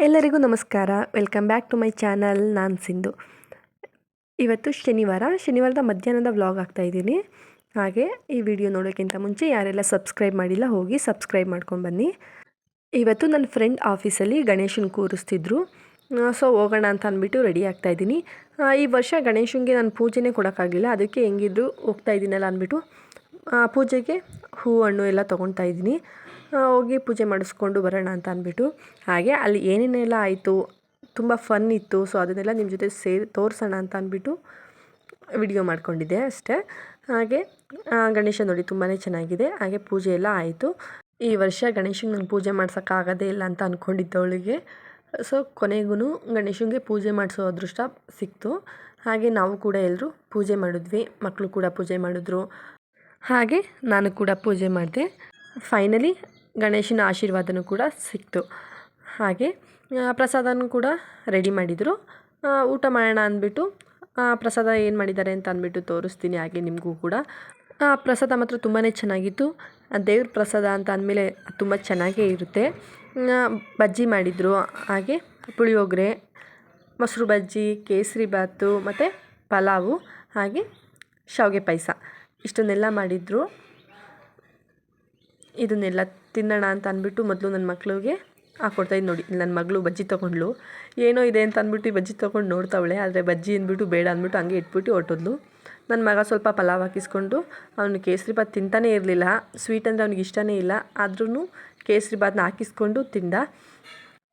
ಎಲ್ಲರಿಗೂ ನಮಸ್ಕಾರ. Welcome back to my channel. ನಾನು ಸಿಂಧು. ಇವತ್ತು ಶನಿವಾರದ ಮಧ್ಯಾಹ್ನದ ವ್ಲಾಗ್ ಆಗ್ತಾಯಿದ್ದೀನಿ. ಹಾಗೆ ಈ ವಿಡಿಯೋ ನೋಡೋಕ್ಕಿಂತ ಮುಂಚೆ ಯಾರೆಲ್ಲ ಸಬ್ಸ್ಕ್ರೈಬ್ ಮಾಡಿಲ್ಲ ಹೋಗಿ ಸಬ್ಸ್ಕ್ರೈಬ್ ಮಾಡ್ಕೊಂಡು ಬನ್ನಿ. ಇವತ್ತು ನನ್ನ ಫ್ರೆಂಡ್ ಆಫೀಸಲ್ಲಿ ಗಣೇಶನ ಕೂರಿಸ್ತಿದ್ರು. ಸೊ ಹೋಗೋಣ ಅಂತ ಅಂದ್ಬಿಟ್ಟು ರೆಡಿ ಆಗ್ತಾಯಿದ್ದೀನಿ. ಈ ವರ್ಷ ಗಣೇಶನಿಗೆ ನಾನು ಪೂಜೆನೇ ಕೊಡೋಕ್ಕಾಗಲಿಲ್ಲ. ಅದಕ್ಕೆ ಹೆಂಗಿದ್ರು ಹೋಗ್ತಾಯಿದ್ದೀನಲ್ಲ ಅಂದ್ಬಿಟ್ಟು ಪೂಜೆಗೆ ಹೂ ಹಣ್ಣು ಎಲ್ಲ ತೊಗೊಳ್ತಾ ಇದ್ದೀನಿ. ಹೋಗಿ ಪೂಜೆ ಮಾಡಿಸ್ಕೊಂಡು ಬರೋಣ ಅಂತ ಅಂದ್ಬಿಟ್ಟು. ಹಾಗೆ ಅಲ್ಲಿ ಏನೇನೆಲ್ಲ ಆಯಿತು, ತುಂಬ ಫನ್ ಇತ್ತು. ಸೊ ಅದನ್ನೆಲ್ಲ ನಿಮ್ಮ ಜೊತೆ ತೋರಿಸೋಣ ಅಂತ ಅಂದ್ಬಿಟ್ಟು ವಿಡಿಯೋ ಮಾಡ್ಕೊಂಡಿದ್ದೆ ಅಷ್ಟೇ. ಹಾಗೆ ಗಣೇಶ ನೋಡಿ ತುಂಬಾ ಚೆನ್ನಾಗಿದೆ. ಹಾಗೆ ಪೂಜೆ ಎಲ್ಲ ಆಯಿತು. ಈ ವರ್ಷ ಗಣೇಶನಿಗೆ ನಂಗೆ ಪೂಜೆ ಮಾಡ್ಸೋಕ್ಕಾಗೋದೇ ಇಲ್ಲ ಅಂತ ಅಂದ್ಕೊಂಡಿದ್ದವಳಿಗೆ ಸೊ ಕೊನೆಗೂ ಗಣೇಶನಿಗೆ ಪೂಜೆ ಮಾಡಿಸೋ ಅದೃಷ್ಟ ಸಿಕ್ತು. ಹಾಗೆ ನಾವು ಕೂಡ ಎಲ್ಲರೂ ಪೂಜೆ ಮಾಡಿದ್ವಿ. ಮಕ್ಕಳು ಕೂಡ ಪೂಜೆ ಮಾಡಿದ್ರು. ಹಾಗೆ ನಾನು ಕೂಡ ಪೂಜೆ ಮಾಡಿದೆ. ಫೈನಲಿ ಗಣೇಶನ ಆಶೀರ್ವಾದನೂ ಕೂಡ ಸಿಕ್ತು. ಹಾಗೆ ಪ್ರಸಾದನೂ ಕೂಡ ರೆಡಿ ಮಾಡಿದರು. ಊಟ ಮಾಡೋಣ ಅಂದ್ಬಿಟ್ಟು ಪ್ರಸಾದ ಏನು ಮಾಡಿದ್ದಾರೆ ಅಂತ ಅಂದ್ಬಿಟ್ಟು ತೋರಿಸ್ತೀನಿ. ಹಾಗೆ ನಿಮಗೂ ಕೂಡ ಪ್ರಸಾದ ಮಾತ್ರ ತುಂಬಾ ಚೆನ್ನಾಗಿತ್ತು. ದೇವ್ರ ಪ್ರಸಾದ ಅಂತ ಅಂದಮೇಲೆ ತುಂಬ ಚೆನ್ನಾಗೇ ಇರುತ್ತೆ. ಬಜ್ಜಿ ಮಾಡಿದರು, ಹಾಗೆ ಪುಳಿಯೋಗರೆ, ಮೊಸರು ಬಜ್ಜಿ, ಕೇಸರಿ ಬಾತು ಮತ್ತು ಪಲಾವು, ಹಾಗೆ ಶಾವಿಗೆ ಪಾಯಸ ಇಷ್ಟನ್ನೆಲ್ಲ ಮಾಡಿದರು. ಇದನ್ನೆಲ್ಲ ತಿನ್ನೋಣ ಅಂತ ಅಂದ್ಬಿಟ್ಟು ಮೊದಲು ನನ್ನ ಮಕ್ಕಳಿಗೆ ಹಾಕ್ಕೊಡ್ತಾಯಿದ್ದು. ನೋಡಿ ನನ್ನ ಮಗಳು ಬಜ್ಜಿ ತೊಗೊಂಡ್ಳು. ಏನೋ ಇದೆ ಅಂತ ಅಂದ್ಬಿಟ್ಟು ಈ ಬಜ್ಜಿ ತೊಗೊಂಡು ನೋಡ್ತಾವಳೆ. ಆದರೆ ಬಜ್ಜಿ ಅಂದ್ಬಿಟ್ಟು ಬೇಡ ಅಂದ್ಬಿಟ್ಟು ಹಂಗೆ ಇಟ್ಬಿಟ್ಟು ಹೊಟ್ಟೋದ್ಲು. ನನ್ನ ಮಗ ಸ್ವಲ್ಪ ಪಲಾವ್ ಹಾಕಿಸ್ಕೊಂಡು ಅವನು ಕೇಸರಿ ಬಾತ್ ತಿಂತಾನೇ ಇರಲಿಲ್ಲ. ಸ್ವೀಟ್ ಅಂದರೆ ಅವ್ನಿಗೆ ಇಷ್ಟನೇ ಇಲ್ಲ. ಆದ್ರೂ ಕೇಸರಿ ಬಾತ್ನ ಹಾಕಿಸ್ಕೊಂಡು ತಿಂದ.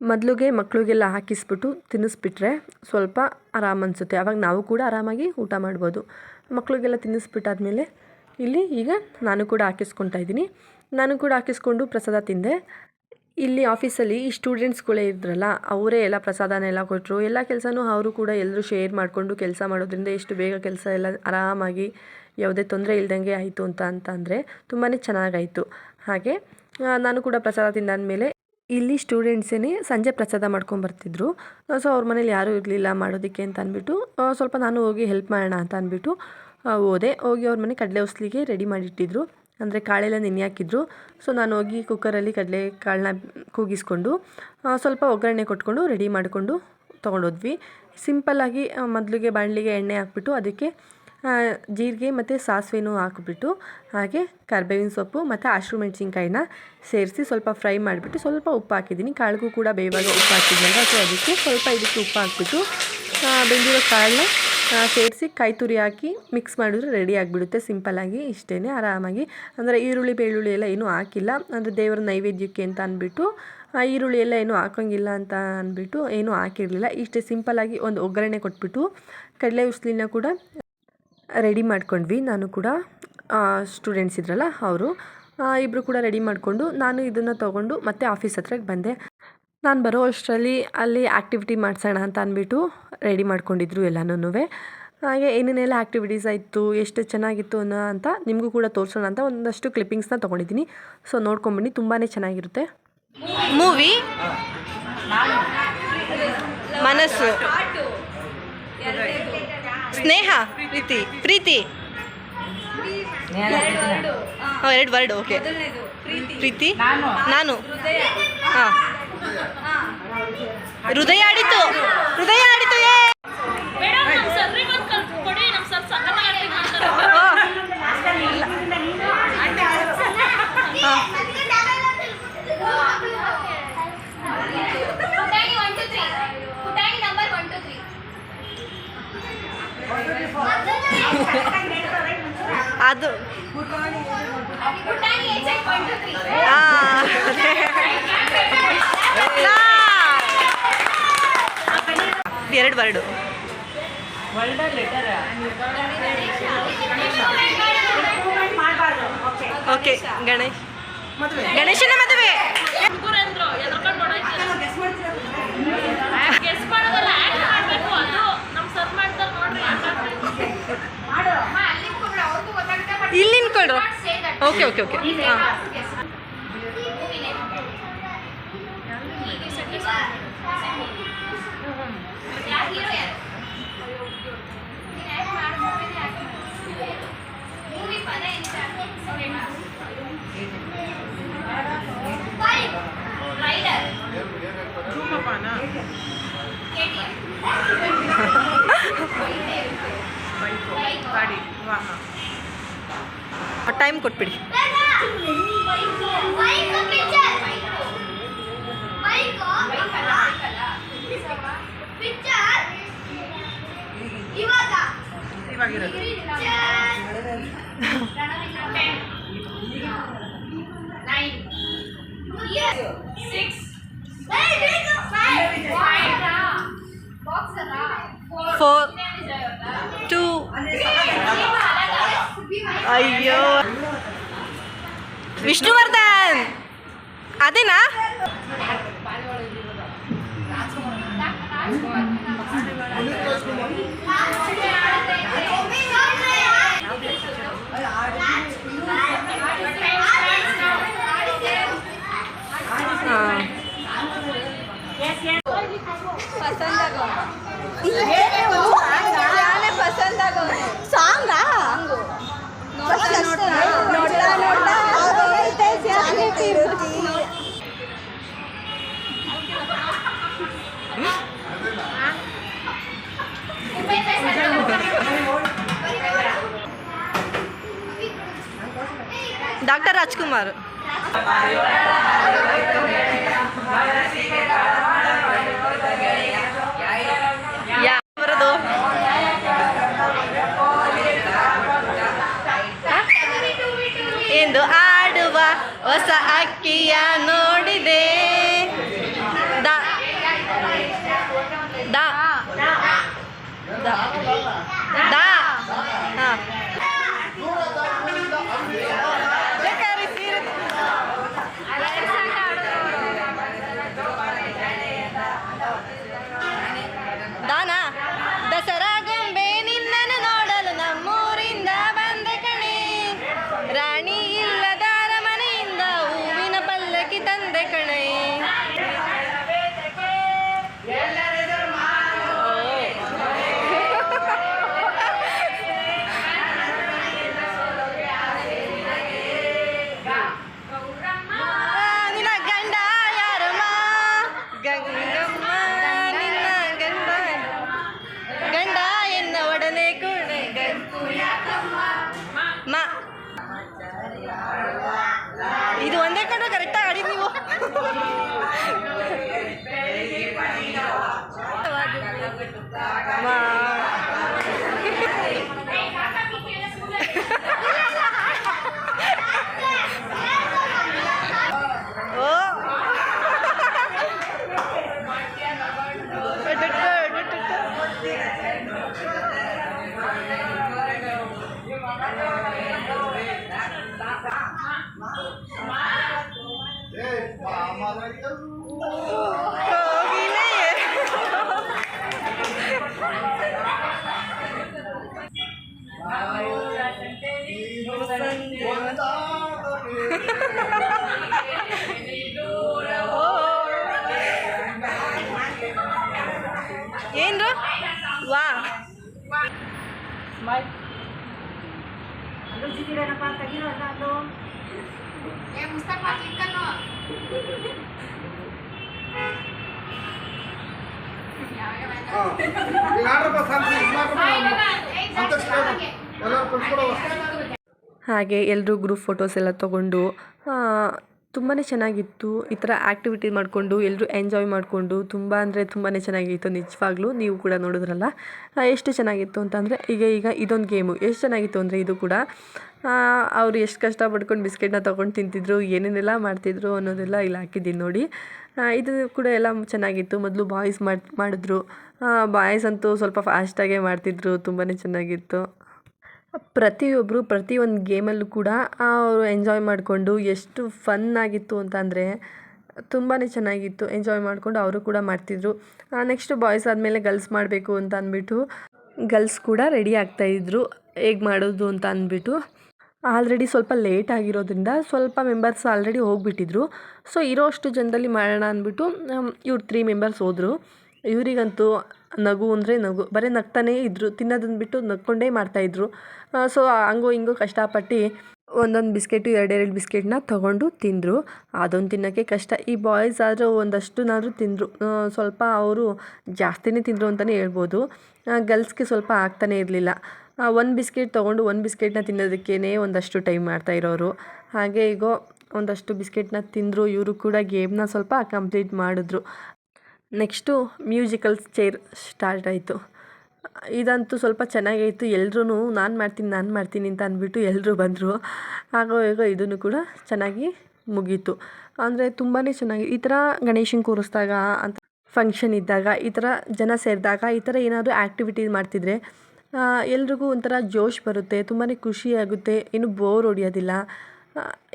ಮೊದಲಿಗೆ ಮಕ್ಕಳಿಗೆಲ್ಲ ಹಾಕಿಸ್ಬಿಟ್ಟು ತಿನ್ನಿಸ್ಬಿಟ್ರೆ ಸ್ವಲ್ಪ ಆರಾಮ ಅನಿಸುತ್ತೆ. ಆವಾಗ ನಾವು ಕೂಡ ಆರಾಮಾಗಿ ಊಟ ಮಾಡ್ಬೋದು. ಮಕ್ಕಳಿಗೆಲ್ಲ ತಿನ್ನಿಸ್ಬಿಟ್ಟಾದ್ಮೇಲೆ ಇಲ್ಲಿ ಈಗ ನಾನು ಕೂಡ ಹಾಕಿಸ್ಕೊತಾ ಇದ್ದೀನಿ. ನಾನು ಕೂಡ ಹಾಕಿಸ್ಕೊಂಡು ಪ್ರಸಾದ ತಿಂದೆ. ಇಲ್ಲಿ ಆಫೀಸಲ್ಲಿ ಈ ಸ್ಟೂಡೆಂಟ್ಸ್ಗಳೇ ಇದ್ರಲ್ಲ, ಅವರೇ ಎಲ್ಲ ಪ್ರಸಾದನೆಲ್ಲ ಕೊಟ್ಟರು. ಎಲ್ಲ ಕೆಲಸನೂ ಅವರು ಕೂಡ ಎಲ್ಲರೂ ಶೇರ್ ಮಾಡಿಕೊಂಡು ಕೆಲಸ ಮಾಡೋದ್ರಿಂದ ಎಷ್ಟು ಬೇಗ ಕೆಲಸ ಎಲ್ಲ ಆರಾಮಾಗಿ ಯಾವುದೇ ತೊಂದರೆ ಇಲ್ದಂಗೆ ಆಯಿತು ಅಂತಂದರೆ ತುಂಬಾ ಚೆನ್ನಾಗಾಯಿತು. ಹಾಗೆ ನಾನು ಕೂಡ ಪ್ರಸಾದ ತಿಂದಾದಮೇಲೆ ಇಲ್ಲಿ ಸ್ಟೂಡೆಂಟ್ಸೇ ಸಂಜೆ ಪ್ರಸಾದ ಮಾಡ್ಕೊಂಬರ್ತಿದ್ರು. ಸೊ ಅವ್ರ ಮನೇಲಿ ಯಾರೂ ಇರಲಿಲ್ಲ ಮಾಡೋದಕ್ಕೆ ಅಂತ ಅಂದ್ಬಿಟ್ಟು ಸ್ವಲ್ಪ ನಾನು ಹೋಗಿ ಹೆಲ್ಪ್ ಮಾಡೋಣ ಅಂತ ಅಂದ್ಬಿಟ್ಟು ಹೋದೆ. ಹೋಗಿ ಅವ್ರ ಮನೆ ಕಡಲೆ ಉಸ್ಲಿಗೆ ರೆಡಿ ಮಾಡಿಟ್ಟಿದ್ರು. ಅಂದರೆ ಕಾಳೆಲ್ಲ ನೆನೆ ಹಾಕಿದ್ರು. ಸೊ ನಾನು ಹೋಗಿ ಕುಕ್ಕರಲ್ಲಿ ಕಡಲೆ ಕಾಳನ್ನ ಕೂಗಿಸ್ಕೊಂಡು ಸ್ವಲ್ಪ ಒಗ್ಗರಣೆ ಕೊಟ್ಕೊಂಡು ರೆಡಿ ಮಾಡಿಕೊಂಡು ತೊಗೊಂಡೋದ್ವಿ. ಸಿಂಪಲ್ಲಾಗಿ ಮೊದಲಿಗೆ ಬಾಣಲಿಗೆ ಎಣ್ಣೆ ಹಾಕ್ಬಿಟ್ಟು ಅದಕ್ಕೆ ಜೀರಿಗೆ ಮತ್ತು ಸಾಸಿವೆನೂ ಹಾಕ್ಬಿಟ್ಟು ಹಾಗೆ ಕರಿಬೇವಿನ ಸೊಪ್ಪು ಮತ್ತು ಹಸಿಮೆಣ್ಸಿನ್ಕಾಯಿನ ಸೇರಿಸಿ ಸ್ವಲ್ಪ ಫ್ರೈ ಮಾಡಿಬಿಟ್ಟು ಸ್ವಲ್ಪ ಉಪ್ಪು ಹಾಕಿದ್ದೀನಿ. ಕಾಳಿಗೂ ಕೂಡ ಬೇವಾಗ ಉಪ್ಪು ಹಾಕಿದ್ನಲ್ಲ, ಸೊ ಅದಕ್ಕೆ ಸ್ವಲ್ಪ ಇದಕ್ಕೆ ಉಪ್ಪು ಹಾಕ್ಬಿಟ್ಟು ಬೆಂದಿರೋ ಕಾಳನ್ನ ಸೇರಿಸಿ ಕಾಯಿ ತುರಿ ಹಾಕಿ ಮಿಕ್ಸ್ ಮಾಡಿದ್ರೆ ರೆಡಿ ಆಗಿಬಿಡುತ್ತೆ. ಸಿಂಪಲ್ಲಾಗಿ ಇಷ್ಟೇ, ಆರಾಮಾಗಿ. ಅಂದರೆ ಈರುಳ್ಳಿ ಬೆಳ್ಳುಳ್ಳಿ ಎಲ್ಲ ಏನೂ ಹಾಕಿಲ್ಲ. ಅಂದರೆ ದೇವರ ನೈವೇದ್ಯಕ್ಕೆ ಅಂತ ಅಂದ್ಬಿಟ್ಟು ಈರುಳ್ಳಿ ಎಲ್ಲ ಏನೂ ಹಾಕೋಂಗಿಲ್ಲ ಅಂತ ಅಂದ್ಬಿಟ್ಟು ಏನೂ ಹಾಕಿರಲಿಲ್ಲ. ಇಷ್ಟೇ ಸಿಂಪಲ್ಲಾಗಿ ಒಂದು ಒಗ್ಗರಣೆ ಕೊಟ್ಬಿಟ್ಟು ಕಡಲೆ ಉಸ್ಲಿನ ಕೂಡ ರೆಡಿ ಮಾಡ್ಕೊಂಡ್ವಿ. ನಾನು ಕೂಡ ಸ್ಟೂಡೆಂಟ್ಸ್ ಇದ್ರಲ್ಲ ಅವರು ಇಬ್ಬರು ಕೂಡ ರೆಡಿ ಮಾಡಿಕೊಂಡು ನಾನು ಇದನ್ನು ತೊಗೊಂಡು ಮತ್ತೆ ಆಫೀಸ್ ಹತ್ರಕ್ಕೆ ಬಂದೆ. ನಾನು ಬರೋ ಅಷ್ಟರಲ್ಲಿ ಅಲ್ಲಿ ಆ್ಯಕ್ಟಿವಿಟಿ ಮಾಡಿಸೋಣ ಅಂತ ಅಂದ್ಬಿಟ್ಟು ರೆಡಿ ಮಾಡ್ಕೊಂಡಿದ್ರು ಎಲ್ಲನೂ. ಹಾಗೆ ಏನೇನೆಲ್ಲ ಆ್ಯಕ್ಟಿವಿಟೀಸ್ ಆಯಿತು, ಎಷ್ಟು ಚೆನ್ನಾಗಿತ್ತು ಅಂತ ನಿಮಗೂ ಕೂಡ ತೋರಿಸೋಣ ಅಂತ ಒಂದಷ್ಟು ಕ್ಲಿಪ್ಪಿಂಗ್ಸ್ನ ತೊಗೊಂಡಿದ್ದೀನಿ. ಸೊ ನೋಡ್ಕೊಂಬನ್ನಿ, ತುಂಬಾ ಚೆನ್ನಾಗಿರುತ್ತೆ. ಮೂವಿ ಮನಸ್ಸು, ಸ್ನೇಹ, ಪ್ರೀತಿ 2 ವರ್ಡ್. ಓಕೆ, ಪ್ರೀತಿ, ನಾನು, ಹಾಂ, ಹೃದಯ ಆಡಿತು. ಅದು 2 ವರ್ಡು. ಓಕೆ, ಗಣೇಶನ ಮದುವೆ. ಇಲ್ಲಿ ನಿಂತ್ಕೊಳ್ರು. ಓಕೆ. ಹಾಂ, ಧೂಮಪಾನ ಟೈಮ್ ಕೊಟ್ಬಿಡಿ. ಫೋರ್ ಟೂ ಅಯ್ಯೋ ವಿಷ್ಣುವರ್ಧನ್ ಅದೇನಾ? ಡಾಕ್ಟರ್ ರಾಜ್ಕುಮಾರ್. ಯಾವರದು? ಎಂದು ಆಡುವ ಹೊಸ ಅಕ್ಕಿಯ ನೋಡಿದೆ. ದ ದ ದ ದ ಹಾಂ ದಾನ ದಸರಾ ಗೊಂಬೆ ನಿನ್ನನ್ನು ನೋಡಲು ನಮ್ಮೂರಿಂದ ಬಂದೆ ಕಣೆ, ರಾಣಿ ಇಲ್ಲದ ಅರಮನೆಯಿಂದ ಹೂವಿನ ಪಲ್ಲಕ್ಕಿ ತಂದೆ ಕಣೆ. ನಿನ್ನ ಗಂಡ ಯಾರಮ್ಮ? ಗಂಗಮ್ಮ. ನಿನ್ನ ಗಂಡ ಎನ್ನ ಒಡನೆ ಕೂಡ ಇದು ಒಂದೇ ಕಡೆ ಕರೆಕ್ಟಾಗಿ ಆಡಿ ನೀವು. ಏನ್ರು ವಾ ಹಾಗೆ ಎಲ್ಲರೂ ಗ್ರೂಪ್ ಫೋಟೋಸ್ ಎಲ್ಲ ತೊಗೊಂಡು ತುಂಬಾ ಚೆನ್ನಾಗಿತ್ತು. ಈ ಥರ ಆ್ಯಕ್ಟಿವಿಟಿ ಮಾಡಿಕೊಂಡು ಎಲ್ಲರೂ ಎಂಜಾಯ್ ಮಾಡಿಕೊಂಡು ತುಂಬ ಅಂದರೆ ತುಂಬಾ ಚೆನ್ನಾಗಿತ್ತು ನಿಜವಾಗ್ಲೂ. ನೀವು ಕೂಡ ನೋಡಿದ್ರಲ್ಲ ಎಷ್ಟು ಚೆನ್ನಾಗಿತ್ತು ಅಂತಂದರೆ ಈಗ ಇದೊಂದು ಗೇಮು ಎಷ್ಟು ಚೆನ್ನಾಗಿತ್ತು ಅಂದರೆ ಇದು ಕೂಡ ಅವರು ಎಷ್ಟು ಕಷ್ಟಪಡ್ಕೊಂಡು ಬಿಸ್ಕೆಟ್ನ ತೊಗೊಂಡು ತಿಂತಿದ್ರು, ಏನೇನೆಲ್ಲ ಮಾಡ್ತಿದ್ರು ಅನ್ನೋದೆಲ್ಲ ಇಲ್ಲಿ ಹಾಕಿದ್ದೀನಿ ನೋಡಿ. ಇದು ಕೂಡ ಎಲ್ಲ ಚೆನ್ನಾಗಿತ್ತು. ಮೊದಲು ಬಾಯ್ಸ್ ಮಾಡಿದ್ರು, ಬಾಯ್ಸ್ ಅಂತೂ ಸ್ವಲ್ಪ ಫಾಸ್ಟಾಗೇ ಮಾಡ್ತಿದ್ರು, ತುಂಬಾ ಚೆನ್ನಾಗಿತ್ತು. ಪ್ರತಿಯೊಬ್ಬರು ಪ್ರತಿಯೊಂದು ಗೇಮಲ್ಲೂ ಕೂಡ ಅವರು ಎಂಜಾಯ್ ಮಾಡಿಕೊಂಡು ಎಷ್ಟು ಫನ್ ಆಗಿತ್ತು ಅಂತಂದರೆ ತುಂಬಾ ಚೆನ್ನಾಗಿತ್ತು. ಎಂಜಾಯ್ ಮಾಡಿಕೊಂಡು ಅವರು ಕೂಡ ಮಾಡ್ತಿದ್ರು. ನೆಕ್ಸ್ಟ್ ಬಾಯ್ಸ್ ಆದಮೇಲೆ ಗರ್ಲ್ಸ್ ಮಾಡಬೇಕು ಅಂತ ಅಂದ್ಬಿಟ್ಟು ಗರ್ಲ್ಸ್ ಕೂಡ ರೆಡಿ ಆಗ್ತಾಯಿದ್ರು ಹೇಗೆ ಮಾಡೋದು ಅಂತ ಅಂದ್ಬಿಟ್ಟು. ಆಲ್ರೆಡಿ ಸ್ವಲ್ಪ ಲೇಟ್ ಆಗಿರೋದ್ರಿಂದ ಸ್ವಲ್ಪ ಮೆಂಬರ್ಸ್ ಆಲ್ರೆಡಿ ಹೋಗಿಬಿಟ್ಟಿದ್ರು. ಸೊ ಇರೋಷ್ಟು ಜನದಲ್ಲಿ ಮಾಡೋಣ ಅಂದ್ಬಿಟ್ಟು ಇವ್ರು 3 ಮೆಂಬರ್ಸ್ ಹೋದರು. ಇವರಿಗಂತೂ ನಗು ಅಂದರೆ ನಗು, ಬರೀ ನಗ್ತಾನೇ ಇದ್ದರು, ತಿನ್ನೋದನ್ನ ಬಿಟ್ಟು ನಗ್ಕೊಂಡೇ ಮಾಡ್ತಾಯಿದ್ರು. ಸೊ ಹಂಗೋ ಹಿಂಗೋ ಕಷ್ಟಪಟ್ಟು ಒಂದೊಂದು ಬಿಸ್ಕೆಟು ಎರಡೆರಡು ಬಿಸ್ಕೆಟ್ನ ತೊಗೊಂಡು ತಿಂದರು. ಅದೊಂದು ತಿನ್ನೋಕ್ಕೆ ಕಷ್ಟ. ಈ ಬಾಯ್ಸ್ ಆದರೆ ಒಂದಷ್ಟುನಾದ್ರೂ ತಿಂದರು. ಸ್ವಲ್ಪ ಅವರು ಜಾಸ್ತಿನೇ ತಿಂದರು ಅಂತಲೇ ಹೇಳ್ಬೋದು. ಗರ್ಲ್ಸ್ಗೆ ಸ್ವಲ್ಪ ಆಗ್ತಾನೇ ಇರಲಿಲ್ಲ. ಒಂದು ಬಿಸ್ಕೆಟ್ ತೊಗೊಂಡು ಒಂದು ಬಿಸ್ಕೆಟ್ನ ತಿನ್ನೋದಕ್ಕೇ ಒಂದಷ್ಟು ಟೈಮ್ ಮಾಡ್ತಾಯಿರೋರು. ಹಾಗೆ ಈಗ ಒಂದಷ್ಟು ಬಿಸ್ಕೆಟ್ನ ತಿಂದರು. ಇವರು ಕೂಡ ಗೇಮ್ನ ಸ್ವಲ್ಪ ಕಂಪ್ಲೀಟ್ ಮಾಡಿದ್ರು. ನೆಕ್ಸ್ಟು ಮ್ಯೂಸಿಕಲ್ ಚೇರ್ ಸ್ಟಾರ್ಟ್ ಆಯಿತು. ಇದಂತೂ ಸ್ವಲ್ಪ ಚೆನ್ನಾಗೇ ಇತ್ತು. ಎಲ್ಲರೂ ನಾನು ಮಾಡ್ತೀನಿ ಅಂತ ಅಂದ್ಬಿಟ್ಟು ಎಲ್ಲರೂ ಬಂದರು. ಆಗೋ ಹೇಗೋ ಇದನ್ನು ಕೂಡ ಚೆನ್ನಾಗಿ ಮುಗೀತು. ಅಂದರೆ ತುಂಬಾ ಚೆನ್ನಾಗಿ ಈ ಥರ ಗಣೇಶನ ಕೂರಿಸ್ದಾಗ ಅಂತ ಫಂಕ್ಷನ್ ಇದ್ದಾಗ ಈ ಥರ ಜನ ಸೇರಿದಾಗ ಈ ಥರ ಏನಾದರೂ ಆ್ಯಕ್ಟಿವಿಟಿ ಮಾಡ್ತಿದ್ರೆ ಎಲ್ರಿಗೂ ಒಂಥರ ಜೋಶ್ ಬರುತ್ತೆ, ತುಂಬಾ ಖುಷಿಯಾಗುತ್ತೆ, ಏನು ಬೋರ್ ಹೊಡಿಯೋದಿಲ್ಲ.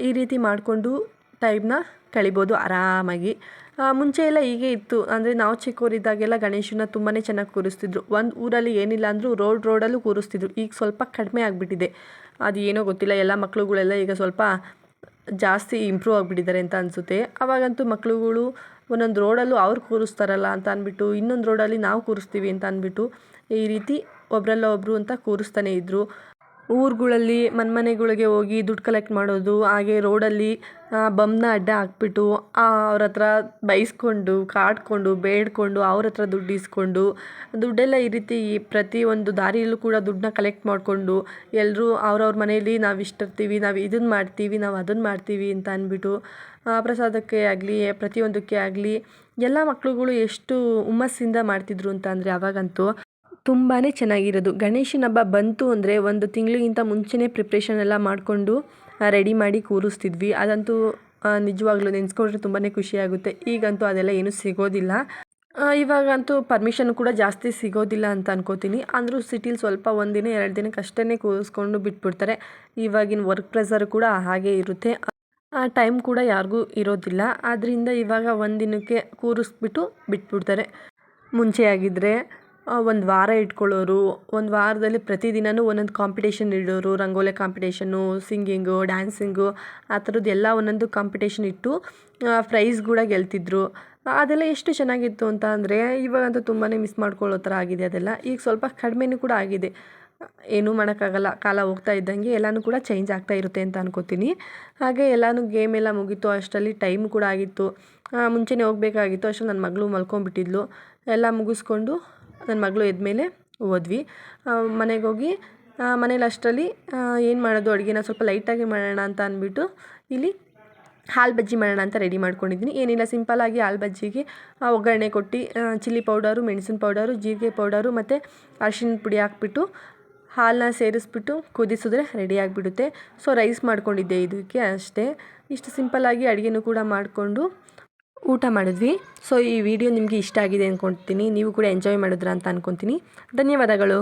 ಈ ರೀತಿ ಮಾಡಿಕೊಂಡು ಟೈಮ್ನ ಕಳಿಬೋದು ಆರಾಮಾಗಿ. ಮುಂಚೆ ಎಲ್ಲ ಹೀಗೆ ಇತ್ತು. ಅಂದರೆ ನಾವು ಚಿಕ್ಕವರಿದ್ದಾಗೆಲ್ಲ ಗಣೇಶನ ತುಂಬಾ ಚೆನ್ನಾಗಿ ಕೂರಿಸ್ತಿದ್ರು. ಒಂದು ಊರಲ್ಲಿ ಏನಿಲ್ಲ ಅಂದರೂ ರೋಡಲ್ಲೂ ಕೂರಿಸ್ತಿದ್ರು. ಈಗ ಸ್ವಲ್ಪ ಕಡಿಮೆ ಆಗಿಬಿಟ್ಟಿದೆ. ಅದು ಏನೋ ಗೊತ್ತಿಲ್ಲ, ಎಲ್ಲ ಮಕ್ಳುಗಳೆಲ್ಲ ಈಗ ಸ್ವಲ್ಪ ಜಾಸ್ತಿ ಇಂಪ್ರೂವ್ ಆಗಿಬಿಟ್ಟಿದ್ದಾರೆ ಅಂತ ಅನಿಸುತ್ತೆ. ಆವಾಗಂತೂ ಮಕ್ಳುಗಳು ಒಂದೊಂದು ರೋಡಲ್ಲೂ ಅವ್ರು ಕೂರಿಸ್ತಾರಲ್ಲ ಅಂತ ಅಂದ್ಬಿಟ್ಟು ಇನ್ನೊಂದು ರೋಡಲ್ಲಿ ನಾವು ಕೂರಿಸ್ತೀವಿ ಅಂತ ಅಂದ್ಬಿಟ್ಟು ಈ ರೀತಿ ಒಬ್ರಲ್ಲ ಒಬ್ಬರು ಅಂತ ಕೂರಿಸ್ತಾನೆ ಇದ್ದರು. ಊರುಗಳಲ್ಲಿ ಮನೆಗಳಿಗೆ ಹೋಗಿ ದುಡ್ಡು ಕಲೆಕ್ಟ್ ಮಾಡೋದು, ಹಾಗೆ ರೋಡಲ್ಲಿ ಬಂಬ್ನ ಅಡ್ಡ ಹಾಕ್ಬಿಟ್ಟು ಅವ್ರ ಹತ್ರ ಬೈಸ್ಕೊಂಡು ಕಾಡ್ಕೊಂಡು ಬೇಡ್ಕೊಂಡು ಅವ್ರ ಹತ್ರ ದುಡ್ಡು ಇಸ್ಕೊಂಡು ದುಡ್ಡೆಲ್ಲ ಈ ರೀತಿ ಪ್ರತಿಯೊಂದು ದಾರಿಯಲ್ಲೂ ಕೂಡ ದುಡ್ಡನ್ನ ಕಲೆಕ್ಟ್ ಮಾಡಿಕೊಂಡು ಎಲ್ಲರೂ ಅವ್ರವ್ರ ಮನೆಯಲ್ಲಿ ನಾವು ಇಷ್ಟಿರ್ತೀವಿ, ನಾವು ಇದನ್ನು ಮಾಡ್ತೀವಿ, ನಾವು ಅದನ್ನು ಮಾಡ್ತೀವಿ ಅಂತ ಅಂದ್ಬಿಟ್ಟು ಪ್ರಸಾದಕ್ಕೆ ಆಗಲಿ ಪ್ರತಿಯೊಂದಕ್ಕೆ ಆಗಲಿ ಎಲ್ಲ ಮಕ್ಳುಗಳು ಎಷ್ಟು ಹುಮ್ಮಸ್ಸಿಂದ ಮಾಡ್ತಿದ್ರು ಅಂತ ಅಂದರೆ ಆವಾಗಂತೂ ತುಂಬಾ ಚೆನ್ನಾಗಿರೋದು. ಗಣೇಶನ ಹಬ್ಬ ಬಂತು ಅಂದರೆ ಒಂದು ತಿಂಗಳಿಗಿಂತ ಮುಂಚೆನೇ ಪ್ರಿಪ್ರೇಷನ್ ಎಲ್ಲ ಮಾಡಿಕೊಂಡು ರೆಡಿ ಮಾಡಿ ಕೂರಿಸ್ತಿದ್ವಿ. ಅದಂತೂ ನಿಜವಾಗ್ಲೂ ನೆನೆಸ್ಕೊಂಡ್ರೆ ತುಂಬಾ ಖುಷಿಯಾಗುತ್ತೆ. ಈಗಂತೂ ಅದೆಲ್ಲ ಏನೂ ಸಿಗೋದಿಲ್ಲ. ಇವಾಗಂತೂ ಪರ್ಮಿಷನ್ ಕೂಡ ಜಾಸ್ತಿ ಸಿಗೋದಿಲ್ಲ ಅಂತ ಅನ್ಕೋತೀನಿ. ಅಂದರೂ ಸಿಟಿಲಿ ಸ್ವಲ್ಪ ಒಂದಿನ 2 ದಿನಕ್ಕಷ್ಟೇ ಕೂರಿಸ್ಕೊಂಡು ಬಿಟ್ಬಿಡ್ತಾರೆ. ಇವಾಗಿನ ವರ್ಕ್ ಪ್ರೆಸರ್ ಕೂಡ ಹಾಗೆ ಇರುತ್ತೆ. ಟೈಮ್ ಕೂಡ ಯಾರಿಗೂ ಇರೋದಿಲ್ಲ. ಆದ್ದರಿಂದ ಇವಾಗ ಒಂದಿನಕ್ಕೆ ಕೂರಿಸ್ಬಿಟ್ಟು ಬಿಟ್ಬಿಡ್ತಾರೆ. ಮುಂಚೆ ಆಗಿದ್ದರೆ ಒಂದು ವಾರ ಇಟ್ಕೊಳ್ಳೋರು. ಒಂದು ವಾರದಲ್ಲಿ ಪ್ರತಿದಿನವೂ ಒಂದೊಂದು ಕಾಂಪಿಟೇಷನ್ ಇಡೋರು. ರಂಗೋಲಿ ಕಾಂಪಿಟೇಷನ್ನು, ಸಿಂಗಿಂಗು, ಡ್ಯಾನ್ಸಿಂಗು ಆ ಥರದ್ದು ಎಲ್ಲ ಒಂದೊಂದು ಕಾಂಪಿಟೇಷನ್ ಇಟ್ಟು ಪ್ರೈಸ್ ಕೂಡ ಗೆಲ್ತಿದ್ರು. ಅದೆಲ್ಲ ಎಷ್ಟು ಚೆನ್ನಾಗಿತ್ತು ಅಂತ ಅಂದರೆ ಇವಾಗಂತೂ ತುಂಬಾ ಮಿಸ್ ಮಾಡ್ಕೊಳ್ಳೋ ಥರ ಆಗಿದೆ ಅದೆಲ್ಲ. ಈಗ ಸ್ವಲ್ಪ ಕಡಿಮೆನೂ ಕೂಡ ಆಗಿದೆ. ಏನೂ ಮಾಡೋಕ್ಕಾಗಲ್ಲ. ಕಾಲ ಹೋಗ್ತಾ ಇದ್ದಂಗೆ ಎಲ್ಲನೂ ಕೂಡ ಚೇಂಜ್ ಆಗ್ತಾ ಇರುತ್ತೆ ಅಂತ ಅನ್ಕೋತೀನಿ. ಹಾಗೆ ಎಲ್ಲನೂ ಗೇಮ್ ಎಲ್ಲ ಮುಗೀತು. ಅಷ್ಟರಲ್ಲಿ ಟೈಮ್ ಕೂಡ ಆಗಿತ್ತು. ಮುಂಚೆನೇ ಹೋಗಬೇಕಾಗಿತ್ತು. ಅಷ್ಟರಲ್ಲಿ ನನ್ನ ಮಗಳು ಮಲ್ಕೊಂಡ್ಬಿಟ್ಟಿದ್ಲು. ಎಲ್ಲ ಮುಗಿಸ್ಕೊಂಡು ನನ್ನ ಮಗಳು ಎದ್ಮೇಲೆ ಹೋದ್ವಿ. ಮನೆಗೆ ಹೋಗಿ ಮನೇಲಿ ಅಷ್ಟರಲ್ಲಿ ಏನು ಮಾಡೋದು ಅಡುಗೆನ ಸ್ವಲ್ಪ ಲೈಟಾಗಿ ಮಾಡೋಣ ಅಂತ ಅಂದ್ಬಿಟ್ಟು ಇಲ್ಲಿ ಹಾಲು ಬಜ್ಜಿ ಮಾಡೋಣ ಅಂತ ರೆಡಿ ಮಾಡ್ಕೊಂಡಿದ್ದೀನಿ. ಏನಿಲ್ಲ, ಸಿಂಪಲ್ಲಾಗಿ ಹಾಲು ಬಜ್ಜಿಗೆ ಒಗ್ಗರಣೆ ಕೊಟ್ಟು ಚಿಲ್ಲಿ ಪೌಡರು, ಮೆಣಸಿನ ಪೌಡರು, ಜೀರಿಗೆ ಪೌಡರು ಮತ್ತು ಅರಿಶಿನ ಪುಡಿ ಹಾಕ್ಬಿಟ್ಟು ಹಾಲನ್ನ ಸೇರಿಸ್ಬಿಟ್ಟು ಕುದಿಸಿದ್ರೆ ರೆಡಿ ಆಗಿಬಿಡುತ್ತೆ. ಸೊ ರೈಸ್ ಮಾಡ್ಕೊಂಡಿದ್ದೆ ಇದಕ್ಕೆ ಅಷ್ಟೇ. ಇಷ್ಟು ಸಿಂಪಲ್ಲಾಗಿ ಅಡುಗೆನೂ ಕೂಡ ಮಾಡಿಕೊಂಡು ಊಟ ಮಾಡಿದ್ವಿ. ಸೊ ಈ ವಿಡಿಯೋ ನಿಮಗೆ ಇಷ್ಟ ಆಗಿದೆ ಅಂದ್ಕೊಳ್ತೀನಿ. ನೀವು ಕೂಡ ಎಂಜಾಯ್ ಮಾಡಿದ್ರಾ ಅಂತ ಅಂದ್ಕೊತೀನಿ. ಧನ್ಯವಾದಗಳು.